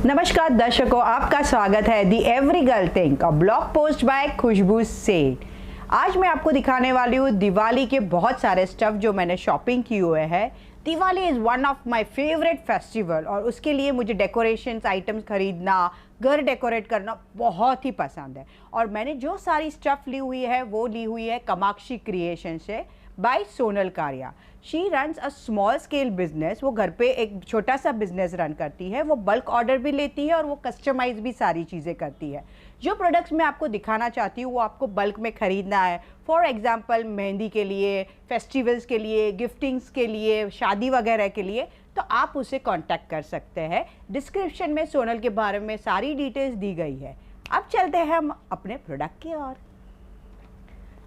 नमस्कार दर्शकों, आपका स्वागत है the every girl think, a blog post by Khushboo Seth. आज मैं आपको दिखाने वाली हूँ दिवाली के बहुत सारे स्टफ जो मैंने शॉपिंग किए हुए हैं। Diwali is one of my favourite festival और उसके लिए मुझे डेकोरेशंस आइटम्स खरीदना, घर डेकोरेट करना बहुत ही पसंद है। और मैंने जो सारी स्टफ ली हुई है वो ली हुई है कामाक्षी क्रिएशन से बाय सोनल कारिया। She runs a small scale business. वो घर पे एक छोटा सा बिजनेस रन करती है। वो बल्क ऑर्डर भी लेती है और वो कस्टमाइज भी सारी चीज़ें करती है। जो प्रोडक्ट्स मैं आपको दिखाना चाहती हूँ वो आपको बल्क में ख़रीदना है। फॉर एग्जांपल मेहंदी के लिए, फेस्टिवल्स के लिए, गिफ्टिंग्स के लिए, शादी वगैरह के लिए, तो आप उसे कांटेक्ट कर सकते हैं। डिस्क्रिप्शन में सोनल के बारे में सारी डिटेल्स दी गई है। अब चलते हैं हम अपने प्रोडक्ट की ओर।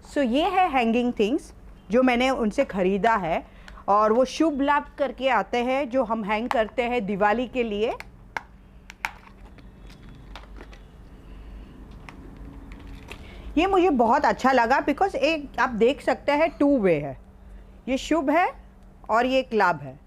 सो ये है हैंगिंग थिंग्स जो मैंने उनसे ख़रीदा है और वो शुभ लाभ करके आते हैं जो हम हैंग करते हैं दिवाली के लिए। ये मुझे बहुत अच्छा लगा बिकॉज एक आप देख सकते हैं टू वे है, ये शुभ है और ये एक लाभ है।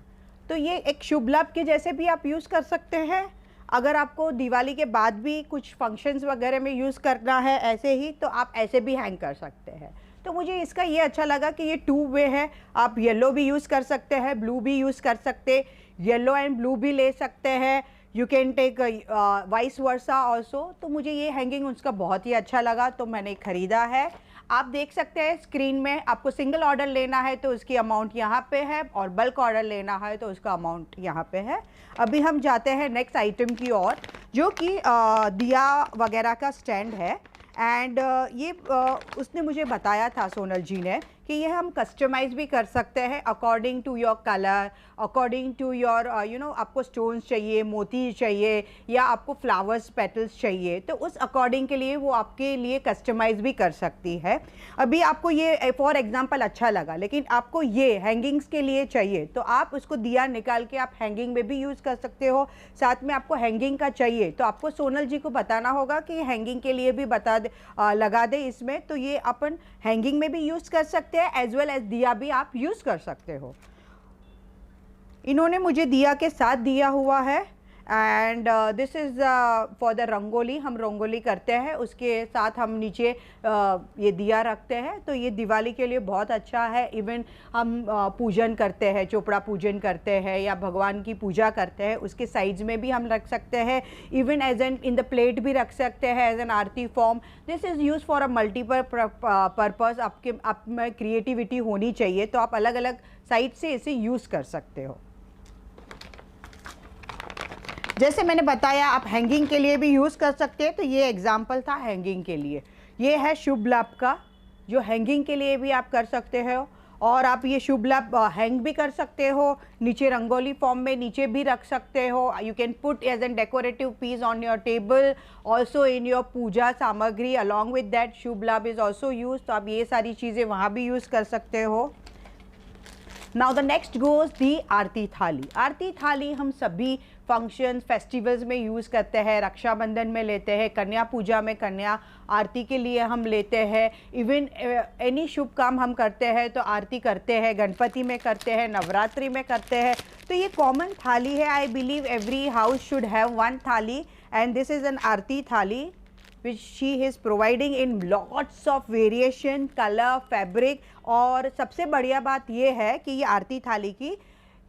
तो ये एक शुभ लाभ के जैसे भी आप यूज़ कर सकते हैं। अगर आपको दिवाली के बाद भी कुछ फंक्शंस वगैरह में यूज़ करना है ऐसे ही, तो आप ऐसे भी हैंग कर सकते हैं। तो मुझे इसका ये अच्छा लगा कि ये टू वे है। आप येलो भी यूज़ कर सकते हैं, ब्लू भी यूज़ कर सकते, येलो एंड ब्लू भी ले सकते हैं। You can take vice versa also. तो मुझे ये हैंगिंग उसका बहुत ही अच्छा लगा तो मैंने ख़रीदा है। आप देख सकते हैं स्क्रीन में, आपको सिंगल ऑर्डर लेना है तो उसकी अमाउंट यहाँ पे है और बल्क ऑर्डर लेना है तो उसका अमाउंट यहाँ पे है। अभी हम जाते हैं नेक्स्ट आइटम की ओर जो कि दिया वगैरह का स्टैंड है। एंड ये उसने मुझे बताया था, सोनल जी ने, कि ये हम कस्टमाइज़ भी कर सकते हैं according to your colour, according to your आपको स्टोन्स चाहिए, मोती चाहिए या आपको फ्लावर्स पेटल्स चाहिए, तो उस अकॉर्डिंग के लिए वो आपके लिए कस्टमाइज़ भी कर सकती है। अभी आपको ये फॉर एग्जांपल अच्छा लगा, लेकिन आपको ये हैंगिंग्स के लिए चाहिए तो आप उसको दिया निकाल के आप हैंगिंग में भी यूज़ कर सकते हो। साथ में आपको हैंगिंग का चाहिए तो आपको सोनल जी को बताना होगा कि हैंगिंग के लिए भी लगा दे इसमें, तो ये अपन हैंगिंग में भी यूज़ कर सकते हैं एज वेल एज दिया भी आप यूज़ कर सकते हो। इन्होंने मुझे दिया के साथ दिया हुआ है and this is for the rangoli. हम रंगोली करते हैं, उसके साथ हम नीचे ये दिया रखते हैं, तो ये दिवाली के लिए बहुत अच्छा है। इवन हम पूजन करते हैं, चोपड़ा पूजन करते हैं या भगवान की पूजा करते हैं, उसके साइड्स में भी हम रख सकते हैं। Even as an in the plate भी रख सकते हैं as an aarti form. This is use for a multiple purpose. आप में क्रिएटिविटी होनी चाहिए तो आप अलग अलग साइड से इसे यूज़ कर सकते हो। जैसे मैंने बताया आप हैंगिंग के लिए भी यूज़ कर सकते हैं, तो ये एग्जाम्पल था हैंगिंग के लिए। ये है शुभ लाभ का जो हैंगिंग के लिए भी आप कर सकते हो और आप ये शुभ लाभ हैंग भी कर सकते हो, नीचे रंगोली फॉर्म में नीचे भी रख सकते हो। You can put as an decorative piece on your table, also in your puja samagri along with that शुभ लाभ इज़ ऑल्सो यूज। तो आप ये सारी चीज़ें वहाँ भी यूज़ कर सकते हो। नाउ द नेक्स्ट गोज दी आरती थाली। आरती थाली हम सभी फंक्शन फेस्टिवल्स में यूज़ करते हैं, रक्षाबंधन में लेते हैं, कन्या पूजा में कन्या आरती के लिए हम लेते हैं। इवन एनी शुभ काम हम करते हैं तो आरती करते हैं, गणपति में करते हैं, नवरात्रि में करते हैं। तो ये कॉमन थाली है। I believe every house should have one थाली and this is an aarti थाली which she is providing in lots of variation, color, fabric। और सबसे बढ़िया बात ये है कि ये आरती थाली की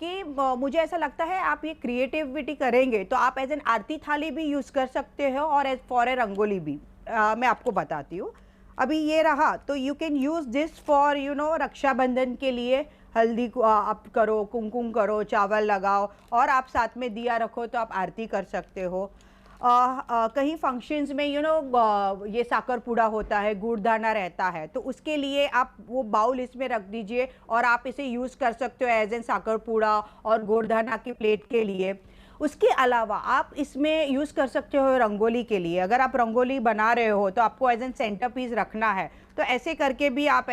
कि मुझे ऐसा लगता है आप ये क्रिएटिविटी करेंगे तो आप एज एन आरती थाली भी यूज़ कर सकते हो और एज फॉर ए रंगोली भी। मैं आपको बताती हूँ। अभी ये रहा तो you can use this for Rakshabandhan के लिए हल्दी को आप करो, कुमकुम करो, चावल लगाओ और आप साथ में दिया रखो तो आप आरती कर सकते हो। कहीं फंक्शंस में ये साकर पूड़ा होता है, गुड़दाना रहता है, तो उसके लिए आप वो बाउल इसमें रख दीजिए और आप इसे यूज़ कर सकते हो एज एन साकर पूड़ा और गुड़दाना की प्लेट के लिए। उसके अलावा आप इसमें यूज़ कर सकते हो रंगोली के लिए। अगर आप रंगोली बना रहे हो तो आपको एज एन सेंटर पीस रखना है, तो ऐसे करके भी आप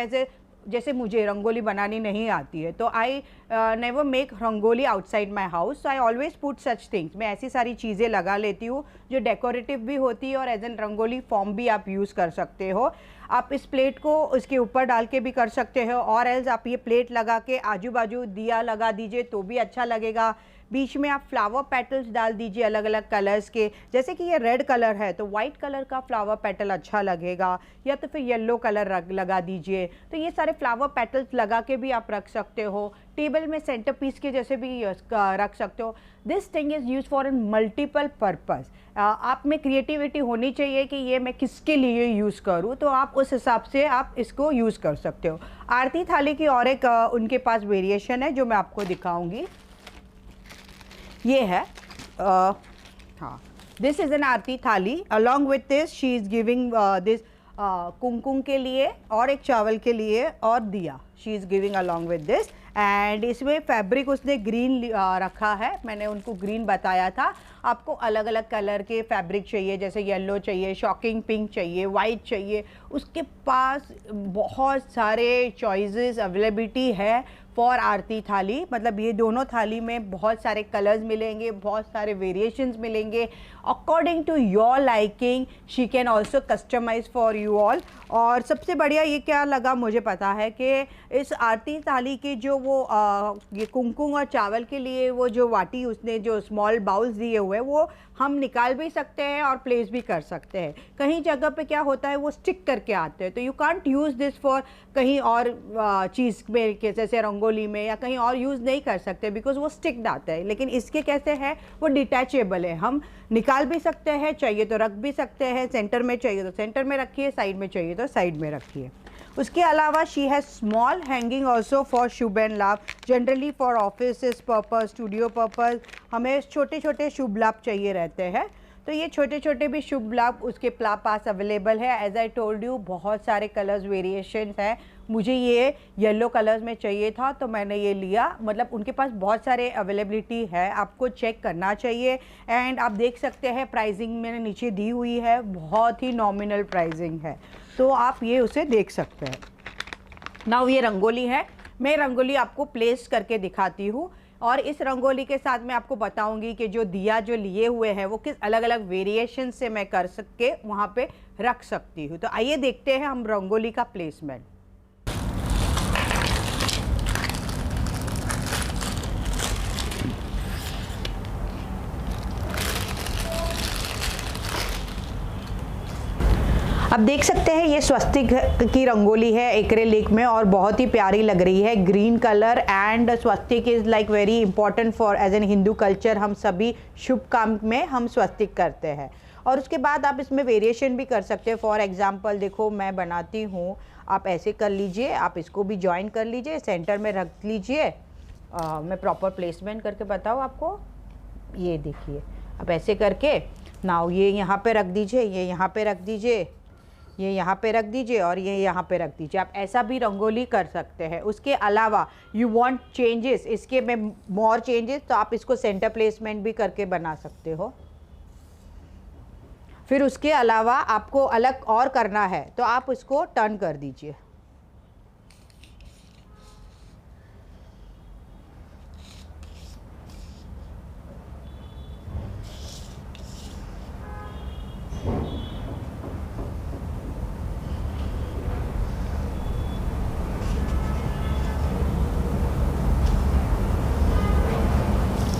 जैसे मुझे रंगोली बनानी नहीं आती है तो I never make rangoli outside my house. I always put such things. मैं ऐसी सारी चीज़ें लगा लेती हूँ जो डेकोरेटिव भी होती है और एज एन रंगोली फॉर्म भी आप यूज़ कर सकते हो। आप इस प्लेट को उसके ऊपर डाल के भी कर सकते हो और एल्स आप ये प्लेट लगा के आजू बाजू दिया लगा दीजिए तो भी अच्छा लगेगा। बीच में आप फ्लावर पेटल्स डाल दीजिए अलग अलग कलर्स के, जैसे कि ये रेड कलर है तो वाइट कलर का फ्लावर पेटल अच्छा लगेगा, या तो फिर येलो कलर लगा दीजिए। तो ये सारे फ्लावर पेटल्स लगा के भी आप रख सकते हो, टेबल में सेंटर पीस के जैसे भी रख सकते हो। This thing is use for in multiple purpose. आप में क्रिएटिविटी होनी चाहिए कि ये मैं किसके लिए यूज़ करूँ, तो आप उस हिसाब से आप इसको यूज़ कर सकते हो। आरती थाली की और एक उनके पास वेरिएशन है जो मैं आपको दिखाऊंगी। ये है हाँ, this is an aarti thali. Along with this she is giving this कुमकुम के लिए और एक चावल के लिए और दिया, she is giving along with this. And इसमें फैब्रिक उसने ग्रीन रखा है, मैंने उनको ग्रीन बताया था। आपको अलग अलग कलर के फैब्रिक चाहिए, जैसे येलो चाहिए, शॉकिंग पिंक चाहिए, वाइट चाहिए, उसके पास बहुत सारे चॉइसेस अवेलेबिलिटी है फॉर आरती थाली। मतलब ये दोनों थाली में बहुत सारे कलर्स मिलेंगे, बहुत सारे वेरिएशंस मिलेंगे। According to your liking she can also customise for you all. और सबसे बढ़िया ये क्या लगा मुझे पता है कि इस आरती थाली के जो वो ये कुमकुम और चावल के लिए वो जो वाटी उसने जो स्मॉल बाउल्स दिए हुए हैं वो हम निकाल भी सकते हैं और प्लेस भी कर सकते हैं। कहीं जगह पे क्या होता है वो स्टिक करके आते हैं, तो you can't use this for कहीं और चीज़ में जैसे रंगोली में या कहीं और यूज़ नहीं कर सकते बिकॉज वो स्टिक आता है। लेकिन इसके कैसे है वो डिटैचेबल है, हम निकाल भी सकते हैं, चाहिए तो रख भी सकते हैं, सेंटर में चाहिए तो सेंटर में रखिए, साइड में चाहिए तो साइड में रखिए। उसके अलावा she has small hanging also for shubh and labh, generally for office purpose, studio purpose हमें छोटे छोटे शुभ लाभ चाहिए रहते हैं। तो ये छोटे छोटे भी शुभ लाभ उसके पास अवेलेबल है। एज आई टोल्ड यू बहुत सारे कलर्स वेरिएशंस हैं। मुझे ये येलो कलर्स में चाहिए था तो मैंने ये लिया। मतलब उनके पास बहुत सारे अवेलेबिलिटी है, आपको चेक करना चाहिए। एंड आप देख सकते हैं प्राइसिंग मैंने नीचे दी हुई है, बहुत ही नॉमिनल प्राइसिंग है, तो आप ये उसे देख सकते हैं। नाउ ये रंगोली है, मैं रंगोली आपको प्लेस करके दिखाती हूँ और इस रंगोली के साथ मैं आपको बताऊंगी कि जो दिया जो लिए हुए हैं वो किस अलग अलग वेरिएशन से मैं कर सके वहाँ पे रख सकती हूँ। तो आइए देखते हैं हम रंगोली का प्लेसमेंट। अब देख सकते हैं ये स्वस्तिक की रंगोली है एक्रेलिक में और बहुत ही प्यारी लग रही है। Green colour and swastik is like very important for as an Hindu culture. हम सभी शुभ काम में हम स्वस्तिक करते हैं। और उसके बाद आप इसमें वेरिएशन भी कर सकते हैं। फॉर एग्जांपल देखो मैं बनाती हूँ, आप ऐसे कर लीजिए, आप इसको भी ज्वाइन कर लीजिए, सेंटर में रख लीजिए। मैं प्रॉपर प्लेसमेंट करके बताऊँ आपको, ये देखिए आप ऐसे करके नाउ ये यहाँ पे रख दीजिए, ये यहाँ पे रख दीजिए, ये यहाँ पे रख दीजिए और ये यहाँ पे रख दीजिए। आप ऐसा भी रंगोली कर सकते हैं। उसके अलावा यू वांट चेंजेस, इसके में मोर चेंजेस, तो आप इसको सेंटर प्लेसमेंट भी करके बना सकते हो। फिर उसके अलावा आपको अलग और करना है तो आप इसको टर्न कर दीजिए।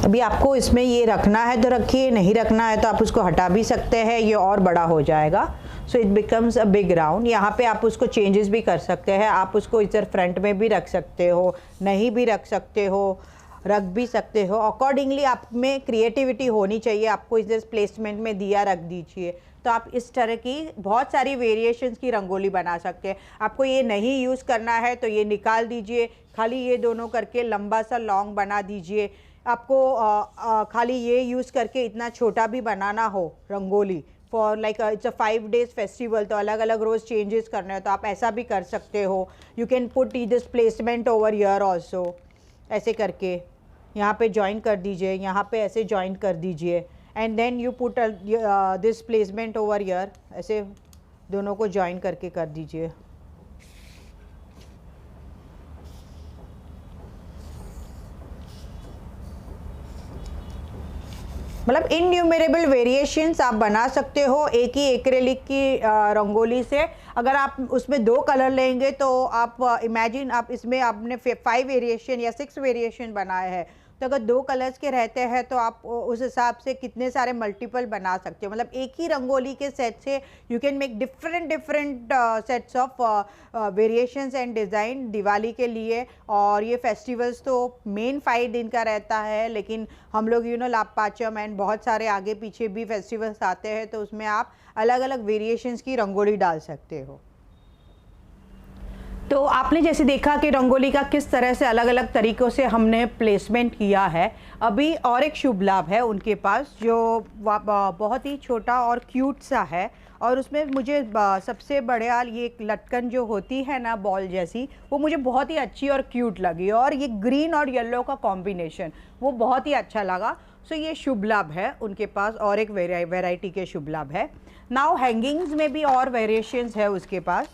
अभी आपको इसमें ये रखना है तो रखिए, नहीं रखना है तो आप उसको हटा भी सकते हैं, ये और बड़ा हो जाएगा। So it becomes a big round. यहाँ पे आप उसको चेंजेस भी कर सकते हैं। आप उसको इधर फ्रंट में भी रख सकते हो, नहीं भी रख सकते हो, रख भी सकते हो। अकॉर्डिंगली आप में क्रिएटिविटी होनी चाहिए। आपको इधर प्लेसमेंट में दिया रख दीजिए, तो आप इस तरह की बहुत सारी वेरिएशंस की रंगोली बना सकते हैं। आपको ये नहीं यूज़ करना है तो ये निकाल दीजिए, खाली ये दोनों करके लंबा सा लॉन्ग बना दीजिए। आपको खाली ये यूज़ करके इतना छोटा भी बनाना हो rangoli for like it's a 5 days festival, तो अलग अलग रोज़ चेंजेस करने हैं तो आप ऐसा भी कर सकते हो। You can put this placement over here also, ऐसे करके यहाँ पे ज्वाइन कर दीजिए, यहाँ पे ऐसे ज्वाइन कर दीजिए and then you put this placement over here, ऐसे दोनों को ज्वाइन करके कर दीजिए। मतलब इनन्यूमरेबल वेरिएशंस आप बना सकते हो एक ही एक्रेलिक की रंगोली से। अगर आप उसमें 2 कलर लेंगे तो आप इमेजिन आप इसमें आपने 5 वेरिएशन या 6 वेरिएशन बनाए हैं तो अगर 2 कलर्स के रहते हैं तो आप उस हिसाब से कितने सारे मल्टीपल बना सकते हो। मतलब एक ही रंगोली के सेट से you can make different sets of variations and design Diwali के लिए। और ये फेस्टिवल्स तो मेन 5 दिन का रहता है, लेकिन हम लोग लाभ पाचम एंड बहुत सारे आगे पीछे भी फेस्टिवल्स आते हैं, तो उसमें आप अलग अलग वेरिएशंस की रंगोली डाल सकते हो। तो आपने जैसे देखा कि रंगोली का किस तरह से अलग अलग तरीक़ों से हमने प्लेसमेंट किया है। अभी और एक शुभ लाभ है उनके पास जो बहुत ही छोटा और क्यूट सा है, और उसमें मुझे सबसे बढ़िया ये लटकन जो होती है ना बॉल जैसी, वो मुझे बहुत ही अच्छी और क्यूट लगी, और ये ग्रीन और येलो का कॉम्बिनेशन वो बहुत ही अच्छा लगा। सो ये शुभ लाभ है उनके पास, और एक वेराइटी के शुभ लाभ है। नाउ हैंगिंग्स में भी और वेरिएशंस है उसके पास।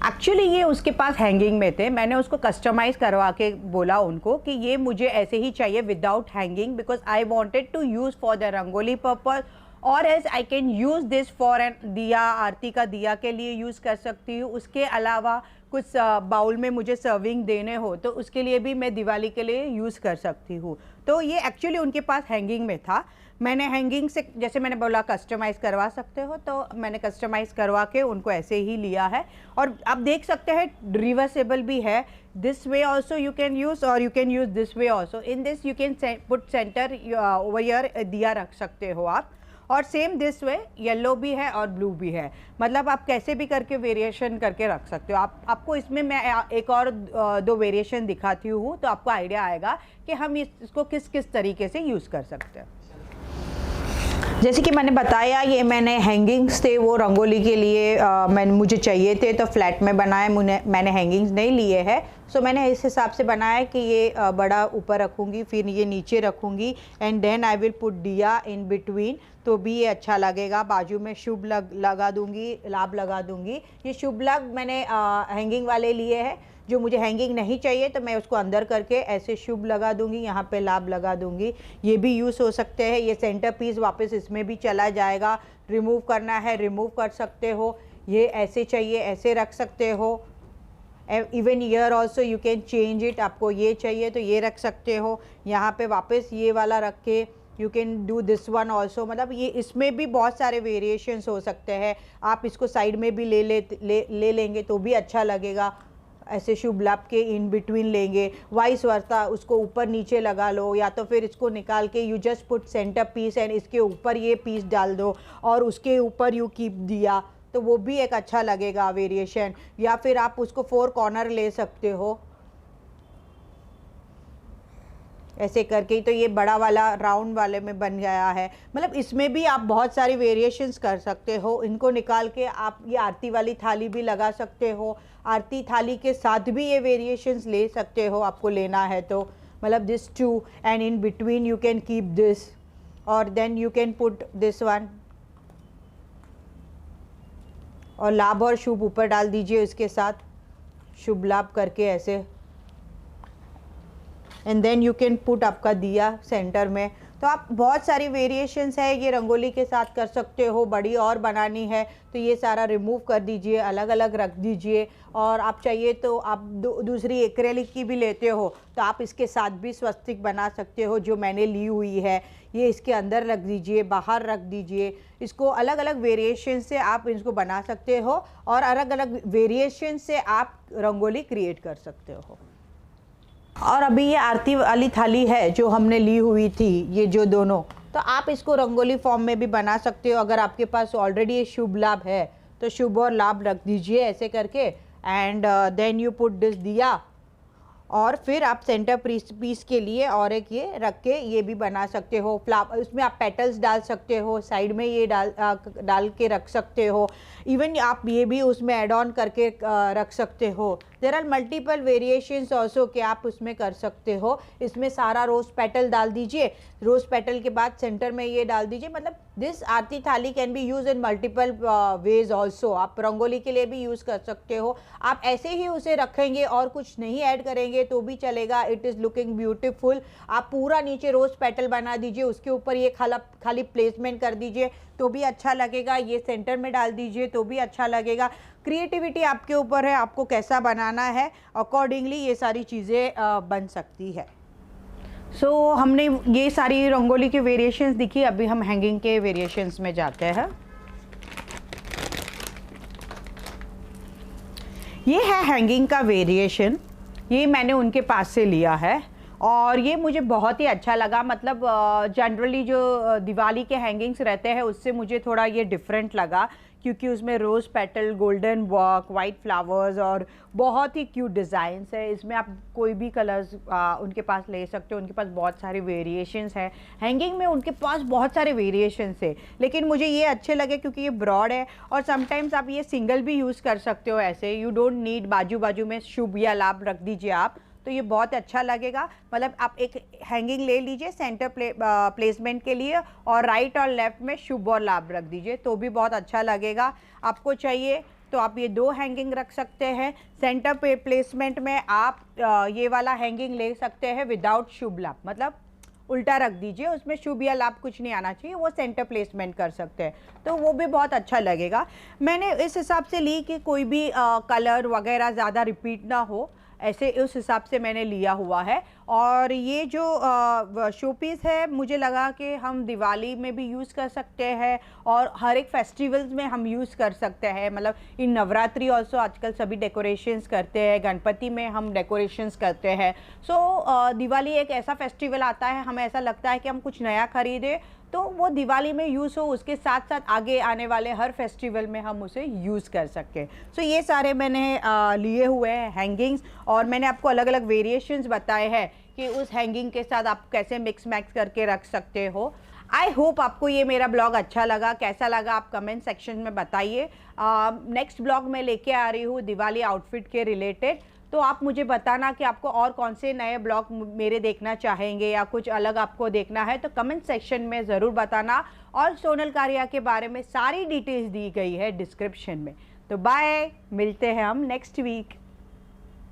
एक्चुअली ये उसके पास हैंगिंग में थे, मैंने उसको कस्टमाइज़ करवा के बोला उनको कि ये मुझे ऐसे ही चाहिए without hanging, because I wanted to use for the rangoli purpose, और as I can use this for an diya, आरती का दिया के लिए यूज़ कर सकती हूँ। उसके अलावा कुछ बाउल में मुझे सर्विंग देने हो तो उसके लिए भी मैं दिवाली के लिए यूज़ कर सकती हूँ। तो ये एक्चुअली उनके पास हैंगिंग में था। मैंने हैंगिंग से, जैसे मैंने बोला कस्टमाइज़ करवा सकते हो, तो मैंने कस्टमाइज़ करवा के उनको ऐसे ही लिया है। और आप देख सकते हैं रिवर्सेबल भी है, this way also you can use, और you can use this way also. In this you can put centre over your diya रख सकते हो आप। और सेम दिस वे येलो भी है और ब्लू भी है, मतलब आप कैसे भी करके वेरिएशन करके रख सकते हो। आपको इसमें मैं एक और 2 वेरिएशन दिखाती हूँ, तो आपको आइडिया आएगा कि हम इसको किस किस तरीके से यूज़ कर सकते हैं। जैसे कि मैंने बताया, ये मैंने हैंगिंग्स थे वो रंगोली के लिए मुझे चाहिए थे, तो फ्लैट में बनाए, मैंने हैंगिंग्स नहीं लिए हैं। सो मैंने इस हिसाब से बनाया कि ये बड़ा ऊपर रखूँगी, फिर ये नीचे रखूँगी, and then I will put diya in between, तो भी ये अच्छा लगेगा। बाजू में शुभ लगा दूँगी, लाभ लगा दूँगी। ये शुभ लाभ मैंने हैंगिंग वाले लिए हैं। जो मुझे हैंगिंग नहीं चाहिए तो मैं उसको अंदर करके ऐसे शुभ लगा दूंगी, यहाँ पे लाभ लगा दूंगी। ये भी यूज़ हो सकते हैं। ये सेंटर पीस वापस इसमें भी चला जाएगा, रिमूव करना है रिमूव कर सकते हो। ये ऐसे चाहिए ऐसे रख सकते हो। Even year also you can change it, आपको ये चाहिए तो ये रख सकते हो। यहाँ पे वापस ये वाला रख के you can do this one also. मतलब ये इसमें भी बहुत सारे वेरिएशंस हो सकते हैं। आप इसको साइड में भी ले लेंगे तो भी अच्छा लगेगा। ऐसे शुभ लाभ के इन बिटवीन लेंगे, वाइस वर्सा उसको ऊपर नीचे लगा लो, या तो फिर इसको निकाल के you just put centre piece and इसके ऊपर ये पीस डाल दो और उसके ऊपर यू कीप दिया, तो वो भी एक अच्छा लगेगा वेरिएशन। या फिर आप उसको 4 कॉर्नर ले सकते हो ऐसे करके, तो ये बड़ा वाला राउंड वाले में बन गया है। मतलब इसमें भी आप बहुत सारी वेरिएशंस कर सकते हो। इनको निकाल के आप ये आरती वाली थाली भी लगा सकते हो, आरती थाली के साथ भी ये वेरिएशंस ले सकते हो आपको लेना है तो। मतलब this 2 and in between you can keep this, और then you can put this one, और लाभ और शुभ ऊपर डाल दीजिए इसके साथ, शुभ लाभ करके ऐसे, and then you can put आपका दिया सेंटर में। तो आप बहुत सारी वेरिएशंस है ये रंगोली के साथ कर सकते हो। बड़ी और बनानी है तो ये सारा रिमूव कर दीजिए, अलग अलग रख दीजिए। और आप चाहिए तो आप दूसरी एक्रेलिक की भी लेते हो तो आप इसके साथ भी स्वस्तिक बना सकते हो। जो मैंने ली हुई है ये इसके अंदर रख दीजिए, बाहर रख दीजिए। इसको अलग अलग वेरिएशन से आप इसको बना सकते हो, और अलग अलग वेरिएशन से आप रंगोली क्रिएट कर सकते हो। और अभी ये आरती वाली थाली है जो हमने ली हुई थी, ये जो दोनों, तो आप इसको रंगोली फॉर्म में भी बना सकते हो। अगर आपके पास ऑलरेडी ये शुभ लाभ है तो शुभ और लाभ रख दीजिए ऐसे करके, and then you put this दिया, और फिर आप सेंटर पीस के लिए और एक ये रख के ये भी बना सकते हो। फ्लावर उसमें आप पेटल्स डाल सकते हो, साइड में ये डाल के रख सकते हो। इवन आप ये भी उसमें ऐड ऑन करके रख सकते हो there are multiple variations also कि आप उसमें कर सकते हो। इसमें सारा रोज़ पेटल डाल दीजिए, रोज़ पेटल के बाद सेंटर में ये डाल दीजिए। मतलब दिस आरती थाली can be use in multiple ways also. आप रंगोली के लिए भी यूज़ कर सकते हो। आप ऐसे ही उसे रखेंगे और कुछ नहीं ऐड करेंगे तो भी चलेगा। It is looking beautiful. आप पूरा नीचे रोज़ पेटल बना दीजिए, उसके ऊपर ये खाली प्लेसमेंट कर दीजिए तो भी अच्छा लगेगा। ये सेंटर में डाल दीजिए तो भी अच्छा लगेगा। क्रिएटिविटी आपके ऊपर है, आपको कैसा बनाना है, अकॉर्डिंगली ये सारी चीज़ें बन सकती है। सो हमने ये सारी रंगोली की वेरिएशंस दिखी। अभी हम हैंगिंग के वेरिएशंस में जाते हैं। ये है हैंगिंग का वेरिएशन, ये मैंने उनके पास से लिया है और ये मुझे बहुत ही अच्छा लगा। मतलब जनरली जो दिवाली के हैंगिंग्स रहते हैं उससे मुझे थोड़ा ये डिफरेंट लगा, क्योंकि उसमें rose petal, golden work, white flowers और बहुत ही क्यूट डिज़ाइंस है। इसमें आप कोई भी कलर्स उनके पास ले सकते हो। उनके पास बहुत सारे वेरिएशंस हैं हैंगिंग में, उनके पास बहुत सारे वेरिएशंस है। लेकिन मुझे ये अच्छे लगे क्योंकि ये ब्रॉड है और समटाइम्स आप ये सिंगल भी यूज़ कर सकते हो ऐसे। यू डोंट नीड बाजू बाजू में शुभ या लाभ रख दीजिए आप, तो ये बहुत अच्छा लगेगा। मतलब आप एक हैंगिंग ले लीजिए सेंटर प्लेसमेंट के लिए और राइट और लेफ्ट में शुभ और लाभ रख दीजिए तो भी बहुत अच्छा लगेगा। आपको चाहिए तो आप ये 2 हैंगिंग रख सकते हैं। सेंटर प्लेसमेंट में आप ये वाला हैंगिंग ले सकते हैं विदाउट शुभ लाभ, मतलब उल्टा रख दीजिए, उसमें शुभ या लाभ कुछ नहीं आना चाहिए, वो सेंटर प्लेसमेंट कर सकते हैं तो वो भी बहुत अच्छा लगेगा। मैंने इस हिसाब से ली कि कोई भी कलर वगैरह ज़्यादा रिपीट ना हो, ऐसे उस हिसाब से मैंने लिया हुआ है। और ये जो शो पीस है मुझे लगा कि हम दिवाली में भी यूज़ कर सकते हैं और हर एक फेस्टिवल्स में हम यूज़ कर सकते हैं। मतलब इन नवरात्रि ऑल्सो आजकल सभी डेकोरेशंस करते हैं, गणपति में हम डेकोरेशंस करते हैं। सो दिवाली एक ऐसा फेस्टिवल आता है, हमें ऐसा लगता है कि हम कुछ नया खरीदें तो वो दिवाली में यूज़ हो, उसके साथ साथ आगे आने वाले हर फेस्टिवल में हम उसे यूज़ कर सकें। सो ये सारे मैंने लिए हुए हैं हैंगिंग्स और मैंने आपको अलग अलग वेरिएशंस बताए हैं कि उस हैंगिंग के साथ आप कैसे मिक्स मैक्स करके रख सकते हो। आई होप आपको ये मेरा ब्लॉग अच्छा लगा। कैसा लगा आप कमेंट सेक्शन में बताइए। नेक्स्ट ब्लॉग में लेके आ रही हूँ दिवाली आउटफिट के रिलेटेड, तो आप मुझे बताना कि आपको और कौन से नए ब्लॉग मेरे देखना चाहेंगे या कुछ अलग आपको देखना है तो कमेंट सेक्शन में ज़रूर बताना। और सोनल कारिया के बारे में सारी डिटेल्स दी गई है डिस्क्रिप्शन में। तो बाय, मिलते हैं हम नेक्स्ट वीक।